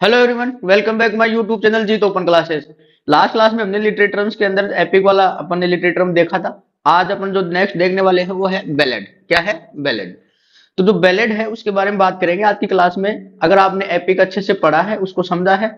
Hello everyone, welcome back my YouTube channel Jeet open classes. Last class में हमने literature के अंदर epic वाला अपन ने लिटरेचर देखा था। आज अपन जो नेक्स्ट देखने वाले हैं वो है बैलेड। क्या है? बैलेड। तो जो बैलेड है उसके बारे में बात करेंगे आज की क्लास में। अगर आपने एपिक अच्छे से पढ़ा है, उसको समझा है,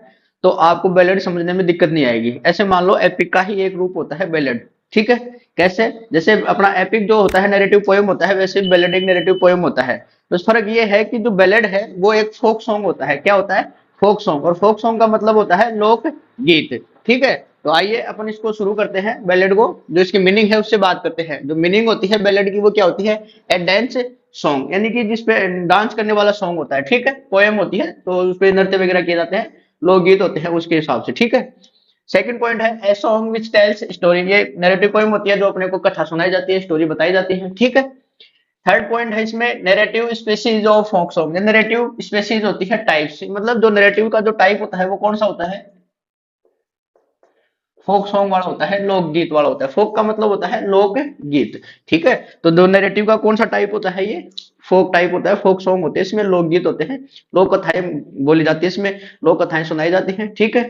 तो आपको बैलेड समझने में दिक्कत नहीं आएगी। ऐसे मान लो एपिक का ही एक रूप होता है बैलेड। ठीक है? कैसे? जैसे अपना एपिक जो होता है नैरेटिव पोएम होता है, वैसे बैलेड एक नैरेटिव पोएम होता है। बस फर्क ये है कि जो बैलेड है वो एक फोक सॉन्ग होता है। क्या होता है? Folk song. और फोक सॉन्ग का मतलब होता है लोक गीत। ठीक है? तो आइए अपन इसको शुरू करते हैं बैलेड को। जो इसकी मीनिंग है उससे बात करते हैं। जो मीनिंग होती है बैलेड की वो क्या होती है? ए डांस सॉन्ग, यानी कि जिसपे डांस करने वाला सॉन्ग होता है। ठीक है? पोएम होती है तो उसपे नृत्य वगैरह किए जाते हैं, लोकगीत होते हैं उसके हिसाब से। ठीक है? सेकंड पॉइंट है a song which tells story. ये नैरेटिव पोएम होती है जो अपने को कथा सुनाई जाती है, स्टोरी बताई जाती है। ठीक है? थर्ड पॉइंट है इसमें narrative species of folk song. Narrative species होती है टाइप्स, मतलब जो नैरेटिव का जो टाइप होता है वो कौन सा होता है? फोक सॉन्ग वाला होता है, लोकगीत वाला होता है। फोक का मतलब होता है लोक गीत। ठीक है? तो दो नैरेटिव का कौन सा टाइप होता है? ये फोक टाइप होता है। फोक सॉन्ग होते हैं, इसमें लोकगीत होते हैं, लोक कथाएं बोली जाती है, इसमें लोक कथाएं सुनाई जाती हैं। ठीक है?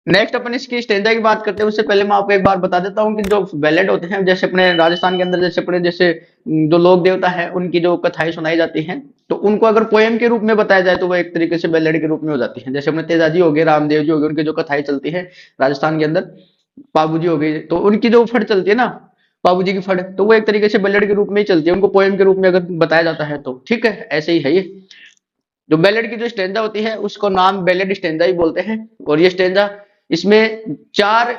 नेक्स्ट अपन इसकी स्टेंजा की बात करते हैं उससे पहले मैं आपको एक बार बता देता हूँ कि जो बैलेड होते हैं, जैसे अपने राजस्थान के अंदर जैसे अपने जैसे जो लोक देवता है उनकी जो कथाएं सुनाई जाती हैं, तो उनको अगर पोएम के रूप में बताया जाए तो वो एक तरीके से बैलेड के रूप में हो जाती है। जैसे अपने तेजाजी हो गए, रामदेव जी हो गए, उनकी जो कथाएं चलती है राजस्थान के अंदर, बाबू जी हो गई, तो उनकी जो फट चलती है ना, बाबू जी की फट, तो वो एक तरीके से बैलेड के रूप में ही चलती है, उनको पोएम के रूप में अगर बताया जाता है तो। ठीक है? ऐसे ही है ये। जो बैलेड की जो स्टेंजा होती है उसको नाम बैलेड स्टेंजा ही बोलते हैं। और ये स्टेंजा, इसमें चार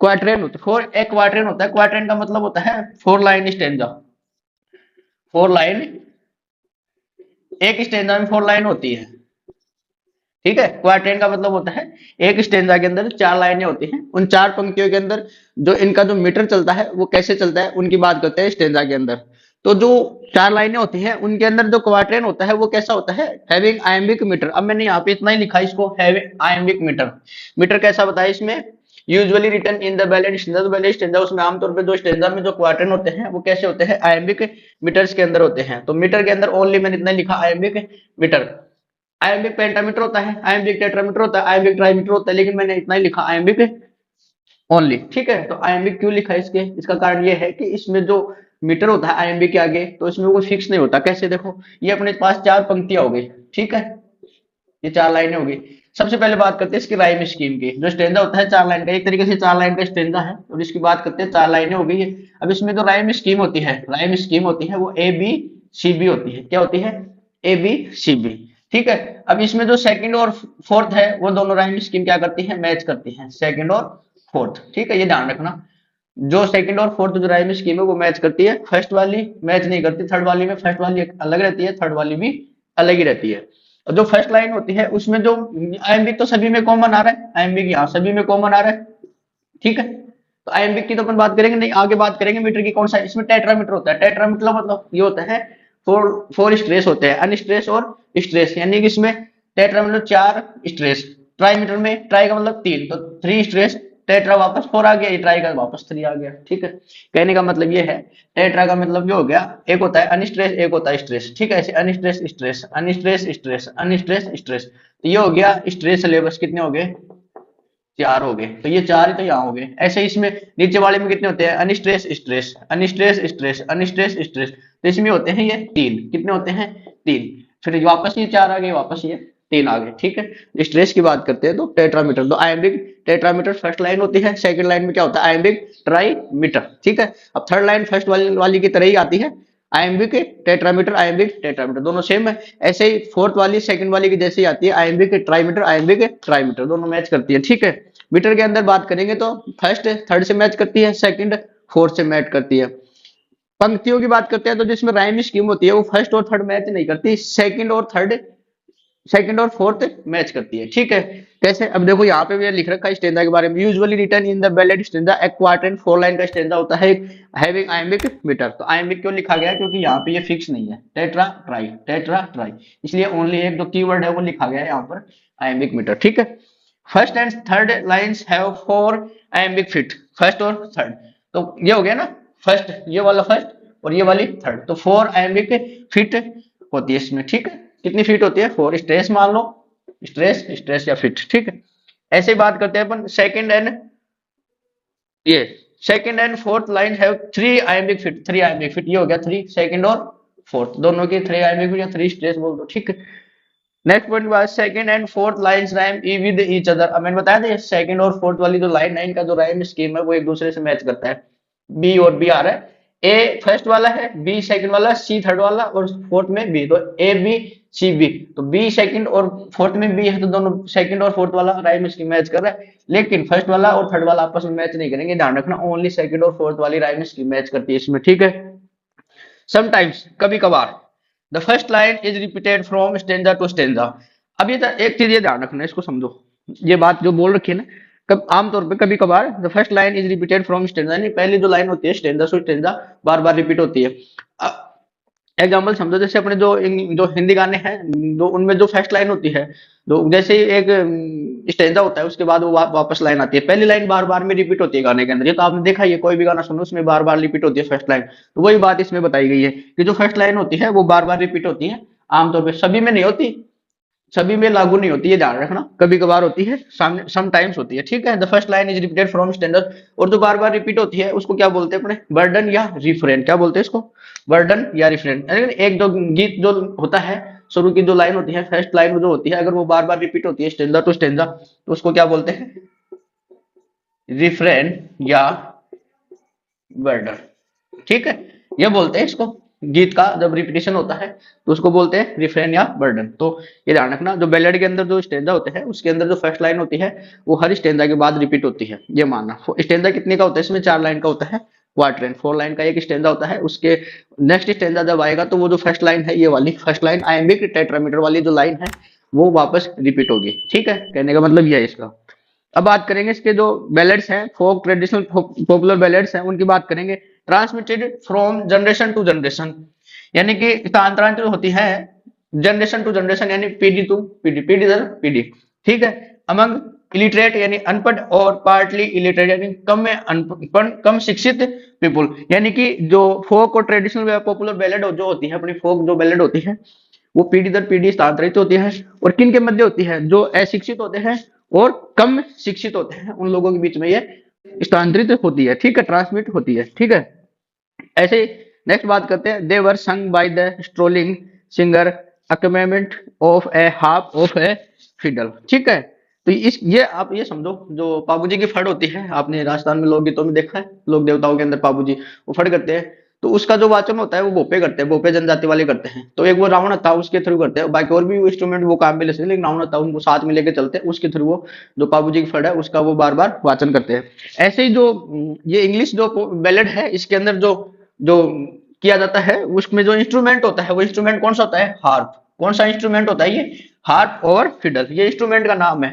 क्वार्टरेन होते, फोर एक क्वार्टरेन होता है। क्वार्टरेन का मतलब होता है four line stanza. Four line, एक स्टेंजा में फोर लाइन होती है। ठीक है? क्वार्टेन का मतलब होता है एक स्टेंजा के अंदर चार लाइनें होती हैं, उन चार पंक्तियों के अंदर जो इनका जो मीटर चलता है वो कैसे चलता है उनकी बात करते हैं स्टेंजा के अंदर। तो जो चार लाइनें होती हैं उनके अंदर जो क्वार्टेन होता है वो कैसा होता है? Having iambic metre. अब मैंने यहाँ पे इतना ही लिखा इसको, हैविंग आयम्बिक मीटर। मीटर कैसा बताया इसमें? Usually return in the ballad stanza. तो बैलेड स्टेंजा उसमें आमतौर पे जो स्टेंजा में जो क्वार्टेन होते हैं वो कैसे होते हैं? आयम्बिक मीटर्स के अंदर होते हैं। तो मीटर के अंदर ओनली मैंने इतना ही लिखा, आयम्बिक मीटर। आयम्बिक पेंटामीटर होता है, आयम्बिक टेट्रामीटर होता है, आयम्बिक ट्राईमीटर होता है, लेकिन मैंने इतना ही लिखा आयम्बिक ओनली। ठीक है? तो आयम्बिक क्यों लिखा है इसके? इसका कारण ये है कि इसमें जो मीटर होता है आयम्बिक के आगे, तो इसमें कोई फिक्स नहीं होता। कैसे? देखो, ये अपने पास चार पंक्तियां हो गई। ठीक है? ये चार लाइनें हो गई। सबसे पहले बात करते हैं इसकी राइम स्कीम की। जो स्टेंजा होता है चार लाइन का, एक तरीके से चार लाइन का स्टेंजा है, और इसकी बात करते हैं, चार लाइनें हो गई है। अब इसमें जो राइम स्कीम होती है, राइम स्कीम होती है वो ए बी सी बी होती है। क्या होती है? A B C B. ठीक है? अब इसमें जो सेकंड और फोर्थ है वो दोनों राइम स्कीम क्या करती है? मैच करती है, सेकंड और फोर्थ। ठीक है? ये ध्यान रखना। जो सेकंड और फोर्थ जो राइम स्कीम है वो मैच करती है, फर्स्ट वाली मैच नहीं करती। थर्ड वाली में फर्स्ट वाली अलग रहती है, थर्ड वाली भी अलग ही रहती है। और जो फर्स्ट लाइन होती है उसमें जो आयम्बिक तो सभी में कॉमन आ रहा है, आयम्बिक यहाँ सभी में कॉमन आ रहा है। ठीक है? तो आयम्बिक की तो अपन बात करेंगे नहीं, आगे बात करेंगे मीटर की। कौन सा? इसमें टेट्रामीटर होता है। टेट्रामीटर मतलब ये होता है फोर फोर स्ट्रेस होते हैं, अनस्ट्रेस और स्ट्रेस, यानी कि इसमें टेट्रा मतलब चार स्ट्रेस। ट्राईमीटर में ट्राई का मतलब तीन, तो थ्री स्ट्रेस। टेट्रा वापस फोर आ गया, ट्राई का वापस थ्री आ गया। ठीक है? कहने का मतलब ये है, टेट्रा का मतलब ये हो गया, एक होता है अनस्ट्रेस, एक होता है स्ट्रेस। ठीक है? ऐसे unstress stress, unstress stress, unstress stress. तो ये हो गया स्ट्रेस सिलेबस। कितने हो गए? चार हो गए। तो ये चार ही तो यहाँ हो गए। ऐसे इसमें नीचे वाले में कितने होते हैं? Unstress stress, unstress stress, unstress stress. तो इसमें होते हैं ये तीन। कितने होते हैं? तीन। फिर वापस ये चार आ गए, वापस ये तीन आ गए। ठीक है? स्ट्रेस की बात करते हैं तो टेट्रामीटर, तो आयम्बिक टेट्रामीटर फर्स्ट लाइन होती है। सेकंड लाइन में क्या होता है? आयम्बिक ट्राईमीटर। ठीक है? अब थर्ड लाइन फर्स्ट वाली की तरह ही आती है, आयम्बिक टेट्रामीटर, आयम्बिक टेट्रामीटर दोनों सेम है। ऐसे ही फोर्थ वाली सेकंड वाली की जैसे ही आती है, आयम्बिक ट्राईमीटर, आयम्बिक ट्राईमीटर, दोनों मैच करती है। ठीक है? मीटर के अंदर बात करेंगे तो फर्स्ट थर्ड से मैच करती है, सेकंड फोर्थ से मैच करती है। पंक्तियों की बात करते हैं तो जिसमें राइम स्कीम होती है वो फर्स्ट और थर्ड मैच नहीं करती, सेकंड और थर्ड, सेकंड और फोर्थ मैच करती है। ठीक है? कैसे? अब देखो यहाँ पे भी लिख रखा है स्टेंजा के बारे में, usually return in the ballad stanza A quartet four line का स्टेंजा होता है हैविंग आयम्बिक मीटर। तो आयम्बिक क्यों लिखा गया? क्योंकि यहाँ पे ये फिक्स नहीं है, टेट्रा ट्राई, टेट्रा ट्राई, इसलिए ओनली एक जो कीवर्ड है वो लिखा गया है यहाँ पर, आयम्बिक मीटर। ठीक है? First and third lines have four iambic feet. First और थर्ड, तो ये हो गया ना, फर्स्ट ये वाला फर्स्ट और ये वाली थर्ड, तो फोर आयम्बिक फिट होती है इसमें। ठीक है? कितनी फीट होती है? फोर। स्ट्रेस मान लो, स्ट्रेस, स्ट्रेस या फिट, ठीक है। ऐसे ही बात करते हैं अपन सेकंड एंड, ये second and fourth line have three iambic feet, three iambic feet, ये हो गया थ्री, सेकंड और फोर्थ दोनों की थ्री आइमिक फिट या थ्री स्ट्रेस बोल दो, ठीक है। नेक्स्ट पॉइंट बात, second and fourth lines rhyme ई विद ईच अदर। अब मैंने बताया था सेकंड और फोर्थ वाली जो लाइन है इनका जो राइम स्कीम है वो एक दूसरे से मैच करता है। बी और बी आ रहा है, ए फर्स्ट वाला है, बी सेकंड वाला, सी थर्ड वाला और फोर्थ में बी, तो ए बी सी बी, तो बी सेकंड और फोर्थ में बी है तो दोनों सेकंड और फोर्थ वाला राइम स्कीम मैच कर रहा है। लेकिन फर्स्ट वाला और थर्ड वाला आपस में मैच नहीं करेंगे, ध्यान रखना, ओनली सेकंड और फोर्थ वाली राइम स्कीम मैच करती है इसमें, ठीक है। समटाइम्स, कभी कभार, the first line is repeated from stanza to stanza. अब ये एक चीज ये ध्यान रखना, इसको समझो, ये बात जो बोल रखी है ना, कब आमतौर पे कभी कभार the first line is repeated from stanza, यानी पहली जो लाइन होती है stanza to stanza bar bar repeat होती है। एग्जाम्पल समझो, जैसे अपने जो जो हिंदी गाने हैं, जो उनमें जो फर्स्ट लाइन होती है, जो जैसे ही एक स्टेंजा होता है उसके बाद वो वापस लाइन आती है, पहली लाइन बार बार में रिपीट होती है गाने के अंदर, ये तो आपने देखा ही है, कोई भी गाना सुनो उसमें बार बार रिपीट होती है फर्स्ट लाइन। तो वही बात इसमें बताई गई है कि जो फर्स्ट लाइन होती है वो बार बार रिपीट होती है, आमतौर पर सभी में नहीं होती, सभी में लागू नहीं होती, ये ध्यान रखना, कभी कभार होती है, सम टाइम्स होती है, ठीक है। The first line is repeated from standard, और जो बार बार रिपीट होती है उसको क्या बोलते हैं अपने, बर्डन या रिफ्रेन, क्या बोलते हैं इसको, बर्डन या रिफ्रेन। एक जो गीत जो होता है, शुरू की जो लाइन होती है, फर्स्ट लाइन जो होती है, अगर वो बार बार रिपीट होती है स्टेंजा टू स्टेंजा, तो उसको क्या बोलते हैं, रिफ्रेन या बर्डन, ठीक है। ये बोलते हैं इसको, गीत का जब रिपीटिशन होता है तो उसको बोलते हैं रिफ्रेन या बर्डन। तो ये ध्यान रखना, जो बैलेड के अंदर जो स्टेंजा होते हैं उसके अंदर जो फर्स्ट लाइन होती है वो हर स्टेंजा के बाद रिपीट होती है, ये मानना। स्टेंजा कितने का होता है, इसमें चार लाइन का होता है, क्वार्टरन, फोर लाइन का एक स्टेंजा होता है, उसके नेक्स्ट स्टेंजा जब आएगा तो वो जो फर्स्ट लाइन है, ये वाली फर्स्ट लाइन आयम्बिक टेट्रामीटर वाली जो लाइन है वो वापस रिपीट होगी, ठीक है। कहने का मतलब ये है इसका। अब बात करेंगे इसके जो बैलेड्स हैं, फोक ट्रेडिशनल पॉपुलर बैलेड्स हैं, उनकी बात करेंगे। Transmitted from generation to generation, यानी कि स्थानांतरित होती है जनरेशन टू जनरेशन, यानी पीढ़ी टू पीढ़ी, पीढ़ी दर पीढ़ी, ठीक है। अमंग इलिटरेट यानी अनपढ़, और पार्टली इलिटरेट यानी कम में अनपढ़, कम शिक्षित पीपुल, यानी कि जो फोक और ट्रेडिशनल पॉपुलर बैलेड जो होती है, अपनी फोक जो बैलेड होती है वो पीढ़ी दर पीढ़ी स्थानांतरित होती है, और किन के मध्य होती है, जो अशिक्षित होते हैं और कम शिक्षित होते हैं उन लोगों के बीच में ये स्थानांतरित होती है, ठीक है, ट्रांसमिट होती है, ठीक है। ऐसे नेक्स्ट बात करते हैं, they were sung by the strolling singer accompaniment of a half of a fiddle, ठीक है। तो इस ये आप ये समझो, जो पाबूजी की फड़ होती है, आपने राजस्थान में लोकगीतों में देखा है, लोक देवताओं के अंदर पाबूजी वो फड़ करते हैं, तो उसका जो वाचन होता है वो भोपे करते हैं, भोपे जनजाति वाले करते हैं। तो एक वो रावण था उसके थ्रू करते हैं, बाकी और भी इंस्ट्रूमेंट वो काम में ले सकते हैं, लेकिन रावण था उनको साथ में लेके चलते हैं, उसके थ्रू वो जो पाबूजी की फड़ है उसका वो बार बार वाचन करते हैं। ऐसे ही जो ये इंग्लिश जो बैलेड है इसके अंदर जो जो किया जाता है, उसमें जो इंस्ट्रूमेंट होता है वो इंस्ट्रूमेंट कौन सा होता है, हार्प। कौन सा इंस्ट्रूमेंट होता है ये, हार्प और फिडल, ये इंस्ट्रूमेंट का नाम है,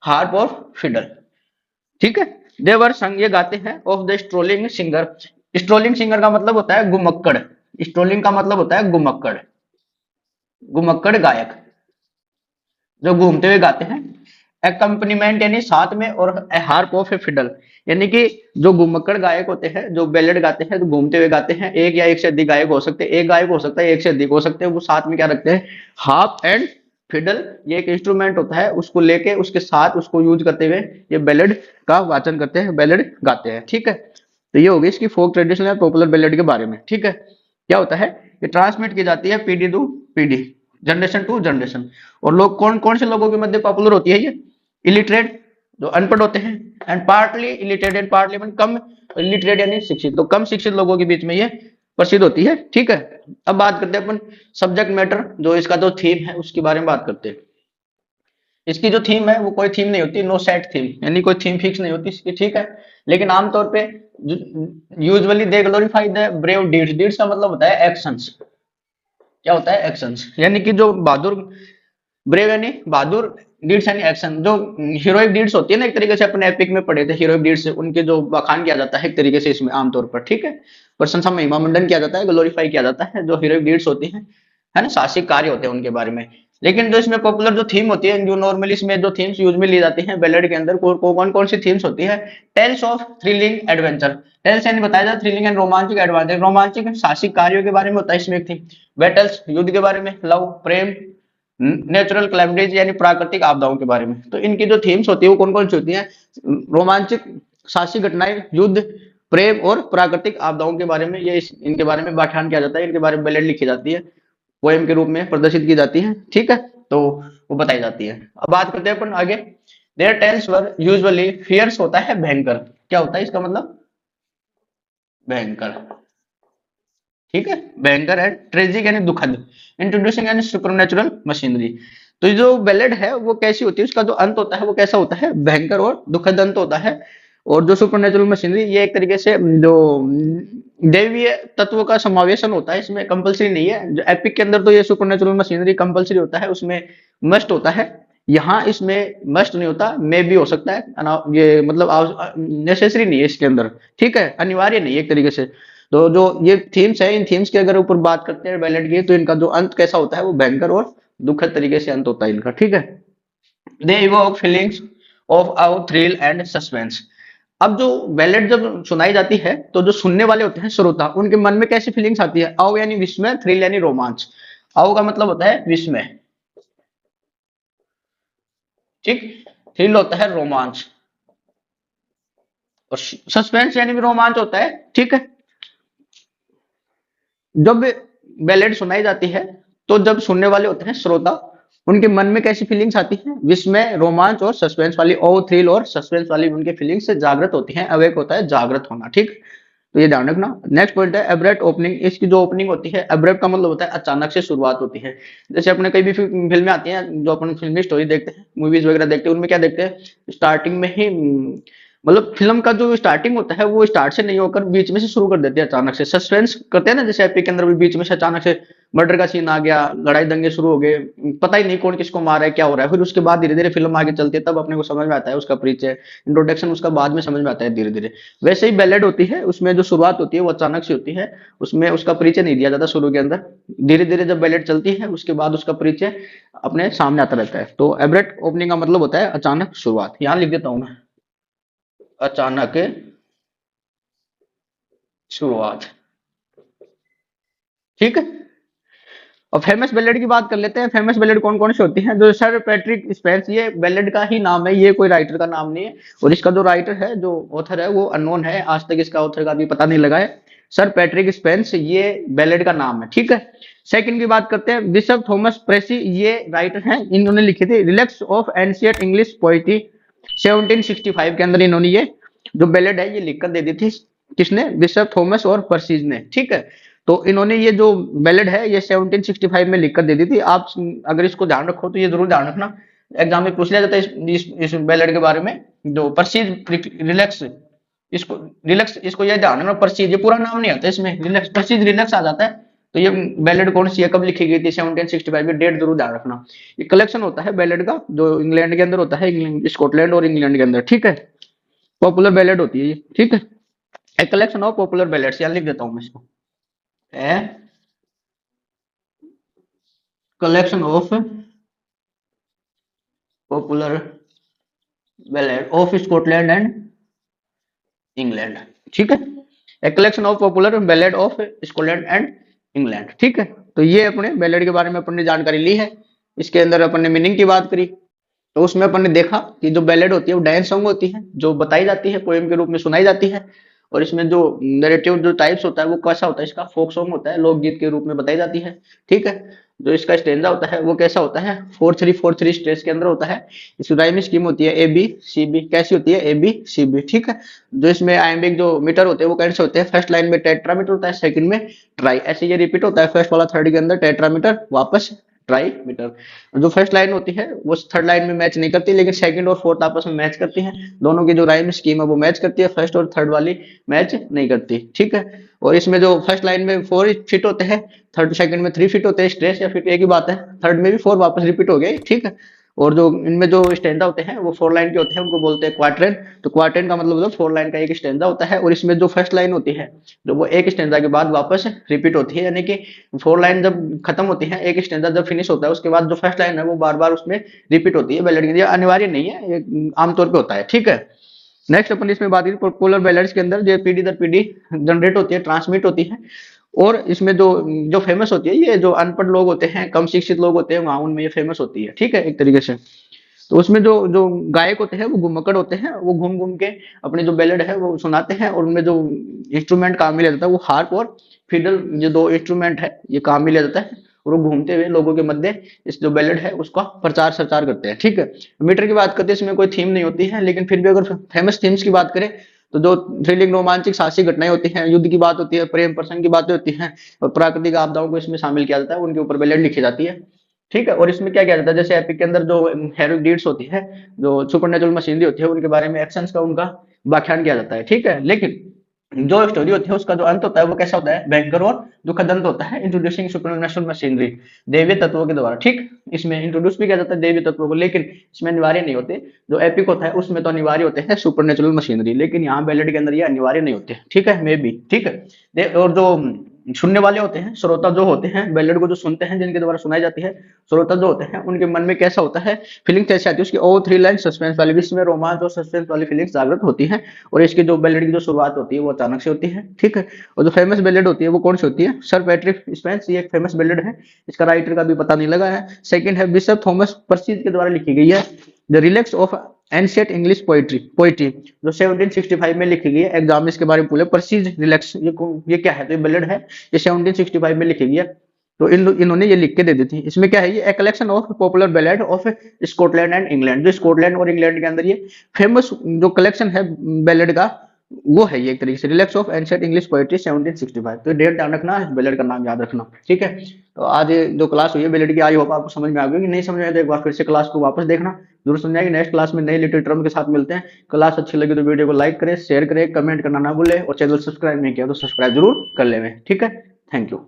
हार्प और फिडल, ठीक है। देवर संग, ये गाते हैं, of the strolling singer. Strolling singer का मतलब होता है गुमक्कड़, स्ट्रोलिंग का मतलब होता है गुमक्कड़, गुमक्कड़ गायक जो घूमते हुए गाते हैं। एकम्पनीमेंट यानी साथ में, और हार्प ऑफ ए फिडल, यानी कि जो घुमक्कड़ गायक होते हैं, जो बैलेड गाते हैं, जो घूमते हुए गाते हैं, एक या एक से अधिक गायक हो सकते हैं, एक गायक हो सकता है, एक से अधिक हो सकते हैं, वो साथ में क्या रखते हैं, हार्प एंड फिडल, ये एक इंस्ट्रूमेंट होता है, उसको लेके उसके साथ उसको यूज करते हुए ये बैलेड का वाचन करते हैं, बैलेड गाते हैं, ठीक है। तो ये हो गई इसकी फोक ट्रेडिशनल या पॉपुलर बैलेड के बारे में, ठीक है। क्या होता है, ये ट्रांसमिट की जाती है पीढ़ी टू पीढ़ी, जनरेशन टू जनरेशन। और लोग कौन कौन से लोगों के मध्य पॉपुलर होती है ये, इलिटरेट जो अनपढ़ होते हैं, and partly illiterate and partly come illiterate यानी शिक्षित, तो कम शिक्षित लोगों के बीच में ये प्रसिद्ध होती है, ठीक है। अब बात करते हैं अपन सब्जेक्ट मैटर, जो इसका जो थीम है उसके बारे में बात करते हैं। इसकी जो थीम है वो कोई थीम नहीं होती, नो सेट थीम, यानी कोई थीम फिक्स नहीं होती इसकी, ठीक है। लेकिन आमतौर पे usually they glorify the brave deeds, deeds का मतलब होता है एक्शंस, क्या होता है एक्शंस, यानी कि जो बहादुर, ब्रेव यानी बहादुर, डीड्स यानी एक्शन, जो हीरोइक डीड्स होती है ना, एक तरीके से अपने एपिक में पढ़े थे हीरोइक डीड्स, उनके जो बखान किया जाता है एक तरीके से इसमें आमतौर पर, ठीक है, प्रशंसा महिमा मंडन किया जाता है, ग्लोरीफाई किया जाता है जो हीरोइक डीड्स होती है ना, साहसिक कार्य होते हैं उनके बारे में। लेकिन जो इसमें पॉपुलर जो थीम होती है, जो नॉर्मली इसमें जो थीम्स यूज में ली जाती है बैलेड के अंदर, कौन कौन सी थीम्स होती है, tales of thrilling adventure, tales यानी बताया जाता है, थ्रिलिंग एंड रोमांचिक एडवेंचर, रोमांचिक साहसिक कार्यों के बारे में होता है इसमें एक थीम, बैटल्स युद्ध के बारे में, लव प्रेम, नेचुरल कैलेमिटीज यानी प्राकृतिक आपदाओं के बारे में। तो इनकी जो थीम्स होती है वो कौन कौन सी होती है? रोमांचक, साहसिक घटनाएं, युद्ध, प्रेम और प्राकृतिक आपदाओं के बारे में ये इनके बारे में व्याख्यान किया जाता है, इनके बारे में बैलेट लिखी जाती है, पोएम के रूप में प्रदर्शित की जाती है। ठीक है, तो वो बताई जाती है। अब बात करते हैं अपन आगे। Their tales were usually fierce होता है भयंकर। क्या होता है इसका मतलब? भयंकर। ठीक है, भयंकर है। ट्रेजिक यानी दुखद। इंट्रोड्यूसिंग यानी सुपरनेचुरल मशीनरी। तो ये जो बैलेड है वो कैसी होती है, उसका जो अंत होता है वो कैसा होता है? भयंकर और दुखद अंत होता है। और जो सुपरनेचुरल मशीनरी, ये एक तरीके से जो दैवीय तत्व का समावेशन होता है, इसमें कंपलसरी नहीं है। जो एपिक के अंदर तो ये सुपरनेचुरल मशीनरी कंपलसरी होता है, उसमें मस्ट होता है। यहाँ इसमें मस्ट नहीं होता, मे भी हो सकता है, ये मतलब नेसेसरी नहीं है इसके अंदर। ठीक है, अनिवार्य नहीं है एक तरीके से। तो जो ये थीम्स है, इन थीम्स के अगर ऊपर बात करते हैं बैलेट की, तो इनका जो अंत कैसा होता है वो भयंकर और दुखद तरीके से अंत होता है इनका। ठीक है, दे इवोक फीलिंग्स ऑफ आउ थ्रिल एंड सस्पेंस। अब जो बैलेट जब सुनाई जाती है तो जो सुनने वाले होते हैं श्रोता, उनके मन में कैसी फीलिंग्स आती है? आउ यानी विस्मय, थ्रिल यानी रोमांच। आउ का मतलब होता है विस्मय, ठीक। थ्रिल होता है रोमांच, और सस्पेंस यानी भी रोमांच होता है। ठीक है, जब बैलेड सुनाई जाती है तो जब सुनने वाले होते हैं श्रोता, उनके मन में कैसी फीलिंग्स आती है? विस्मय, रोमांच और सस्पेंस वाली, ओ थ्रिल और सस्पेंस वाली उनकी फीलिंग्स से जागृत होती हैं। अवेक होता है जागृत होना। ठीक, तो ये ध्यान रखना। नेक्स्ट पॉइंट है एब्रप्ट ओपनिंग। इसकी जो ओपनिंग होती है, एब्रप्ट का मतलब होता है अचानक से शुरुआत होती है। जैसे अपने कई भी फिल्में आती हैं, जो अपन फिल्मी स्टोरी देखते हैं, मूवीज वगैरह देखते हैं, उनमें क्या देखते हैं? स्टार्टिंग में ही मतलब फिल्म का जो स्टार्टिंग होता है वो स्टार्ट से नहीं होकर बीच में से शुरू कर देते हैं, अचानक से सस्पेंस करते हैं ना। जैसे एपिक के अंदर भी बीच में से अचानक से मर्डर का सीन आ गया, लड़ाई दंगे शुरू हो गए, पता ही नहीं कौन किसको मार रहा है, क्या हो रहा है। फिर उसके बाद धीरे धीरे फिल्म आगे चलती है, तब अपने को समझ में आता है उसका परिचय, इंट्रोडक्शन उसका बाद में समझ में आता है धीरे धीरे। वैसे ही बैलेड होती है, उसमें जो शुरुआत होती है वो अचानक से होती है, उसमें उसका परिचय नहीं दिया जाता शुरू के अंदर। धीरे धीरे जब बैलेड चलती है उसके बाद उसका परिचय अपने सामने आता रहता है। तो एब्रप्ट ओपनिंग का मतलब होता है अचानक शुरुआत। यहाँ लिख देता हूं मैं, अचानक शुरुआत। ठीक है, और फेमस बैलेड की बात कर लेते हैं। फेमस बैलेड कौन कौन सी होती हैं? जो सर पैट्रिक स्पेंस, ये बैलेड का ही नाम है, ये कोई राइटर का नाम नहीं है। और इसका जो राइटर है, जो ऑथर है, वो अननोन है, आज तक इसका ऑथर का भी पता नहीं लगा है। सर पैट्रिक स्पेंस ये बैलेड का नाम है। ठीक है, सेकंड की बात करते हैं, बिशप थॉमस प्रेसी, ये राइटर हैं, इन्होंने लिखी थी relax of ancient English poetry. 1765 के अंदर इन्होंने ये जो बैलेड है ये लिखकर दे दी थी। किसने? बिशप थॉमस और पर्सीज ने। ठीक है, तो इन्होंने ये जो बैलेड है ये 1765 में लिखकर दे दी थी। आप अगर इसको ध्यान रखो तो ये जरूर ध्यान रखना, एग्जाम में पूछ लिया जाता है इस बैलेड के बारे में। जो परसीज रिलैक्स, इसको रिलैक्स, इसको ये ध्यान रखना, परसीज ये पूरा नाम नहीं आता इसमें, रिलैक्स परसीज रिलैक्स आ जाता है। तो ये बैलेड कौन सी है, कब लिखी गई थी? 1765 की डेट जरूर ध्यान रखना। ये कलेक्शन होता है बैलेड का, जो इंग्लैंड के अंदर होता है, स्कॉटलैंड और इंग्लैंड के अंदर। ठीक है, पॉपुलर बैलेड होती है ये। ठीक है, एक कलेक्शन ऑफ पॉपुलर बैलेड्स, यहाँ लिख देता हूँ मैं इसको, है collection of popular ballad of Scotland and England. ठीक है, a collection of popular ballad of Scotland and England. ठीक है, तो ये अपने बैलेड के बारे में अपन ने जानकारी ली है। इसके अंदर अपन ने मीनिंग की बात करी, तो उसमें अपन ने देखा कि जो बैलेड होती है वो डांस सॉन्ग होती है, जो बताई जाती है, पोएम के रूप में सुनाई जाती है। और इसमें जो नैरेटिव जो टाइप्स होता है वो कैसा होता है? इसका फोक सॉन्ग होता है, लोकगीत के रूप में बताई जाती है। ठीक है, जो इसका स्टेंजा होता है वो कैसा होता है? 4-3-4-3 स्टेज के अंदर होता है। इसकी राइम स्कीम होती है ए बी सी बी। कैसी होती है? A B C B. ठीक है, जो इसमें आयम्बिक जो मीटर होते हैं वो कैसे होते हैं? फर्स्ट लाइन में टेट्रामीटर होता है, सेकंड में ट्राई, ऐसे ये रिपीट होता है। फर्स्ट वाला थर्ड के अंदर टेट्रामीटर, वापस ट्राई मीटर। जो फर्स्ट लाइन होती है वो थर्ड लाइन में मैच नहीं करती, लेकिन सेकंड और फोर्थ आपस में मैच करती हैं। दोनों की जो राइम स्कीम है वो मैच करती है, फर्स्ट और थर्ड वाली मैच नहीं करती। ठीक है, और इसमें जो फर्स्ट लाइन में 4 फिट होते हैं, थर्ड सेकंड में 3 फिट होते हैं, स्ट्रेस या फिट एक ही बात है। थर्ड में भी 4 वापस रिपीट हो गए। ठीक है, और जो इनमें जो स्टेंजा होते हैं वो 4 लाइन के होते हैं, उनको बोलते हैं क्वार्टेन। तो क्वार्टेन का मतलब 4 लाइन का एक स्टेंजा होता है। और इसमें जो फर्स्ट लाइन होती है, जो वो एक स्टेंजा के बाद वापस रिपीट होती है, यानी कि 4 लाइन जब खत्म होती है, एक स्टेंजा जब फिनिश होता है, उसके बाद जो फर्स्ट लाइन है वो बार बार उसमें रिपीट होती है बैलेड के लिए। अनिवार्य नहीं है, ये आमतौर पर होता है। ठीक है, नेक्स्ट अपन इसमें बात करें पॉपुलर बैलेड्स के अंदर, जो पीढ़ी दर पीढ़ी जनरेट होती है, ट्रांसमिट होती है, और इसमें जो जो फेमस होती है, ये जो अनपढ़ लोग होते हैं, कम शिक्षित लोग होते हैं वहां, उनमें ये फेमस होती है, ठीक है, एक तरीके से। तो उसमें जो जो गायक होते हैं वो घुमक्कड़ होते हैं, वो घूम घूम के अपने जो बैलेड है वो सुनाते हैं, और उनमें जो इंस्ट्रूमेंट काम में लिया जाता है वो हार्प और फिडल, ये दो इंस्ट्रूमेंट है, ये काम में लिया जाता है। और वो घूमते हुए लोगों के मध्य इस जो बैलेड है उसका प्रचार प्रचार करते हैं, ठीक है। मीटर की बात करते हैं, इसमें कोई थीम नहीं होती है, लेकिन फिर भी अगर फेमस थीम्स की बात करें तो जो थ्रिलिंग रोमांचिक साहसिक घटनाएं होती हैं, युद्ध की बात होती है, प्रेम प्रसंग की बातें होती हैं, और प्राकृतिक आपदाओं को इसमें शामिल किया जाता है, उनके ऊपर बैलेड लिखी जाती है, ठीक है। और इसमें क्या किया जाता है, जैसे एपिक के अंदर जो हेरोइक डीड्स होती है, जो सुपरनेचुरल मशीनरी होती है, उनके बारे में एक्शंस का उनका व्याख्यान किया जाता है, ठीक है। लेकिन जो स्टोरी होती है उसका जो अंत होता है वो कैसा होता है, भयंकर और दुखद अंत होता है, इंट्रोड्यूसिंग सुपरनेचुरल मशीनरी, दैवीय तत्वों के द्वारा, ठीक। इसमें इंट्रोड्यूस भी किया जाता है दैवीय तत्वों को, लेकिन इसमें अनिवार्य नहीं होते। जो एपिक होता है उसमें तो अनिवार्य होते हैं सुपरनेचुरल मशीनरी, लेकिन यहाँ बैलेट के अंदर ये अनिवार्य नहीं होते, ठीक है, मे बी, ठीक है। और जो सुनने वाले होते हैं, श्रोता जो होते हैं, बैलेट को जो सुनते हैं, जिनके द्वारा सुनाई जाती है, श्रोता जो होते हैं उनके मन में कैसा होता है, फीलिंग कैसी आती है उसकी, ओ थ्री लाइन सस्पेंस वाली, इसमें रोमांच और सस्पेंस वाली फीलिंग्स जागृत होती है। और इसकी जो बैलेट की जो शुरुआत होती है वो अचानक से होती है, ठीक है। और जो फेमस बैलेट होती है वो कौन सी होती है, सर पैट्रिक स्पेंस, ये एक फेमस बैलेट है, इसका राइटर का भी पता नहीं लगा है। सेकंड है बिशप थॉमस पर्सीज के द्वारा लिखी गई है, the relax of ancient English poetry जो 1765 में लिखी गई है। एग्जाम इसके बारे में पूछे, पर्सीज रिलैक्स ये क्या है, तो ये बैलेट है, ये 1765 में लिखी गई है। तो इन्होंने ये लिख के दे दी थी। इसमें क्या है, ये a collection of popular ballad of Scotland and England, जो स्कॉटलैंड और इंग्लैंड के अंदर ये फेमस जो कलेक्शन है बैलेड का, वो है ये एक तरीके से, relax of ancient English poetry 1765। तो डेट ध्यान रखना, इस बैलेड का नाम याद रखना, ठीक है। तो आज ये जो क्लास हुई है बैलेड की, आई होप आपको समझ में आ गई, कि नहीं समझ में आए तो एक बार फिर से क्लास को वापस देखना, जरूर समझाएंगे। नेक्स्ट क्लास में नए लिटरेचर टर्म के साथ मिलते हैं। क्लास अच्छी लगी तो वीडियो को लाइक करें, शेयर करें, कमेंट करना ना भूले, और चैनल सब्सक्राइब नहीं किया तो सब्सक्राइब जरूर कर लें, ठीक है। Thank you.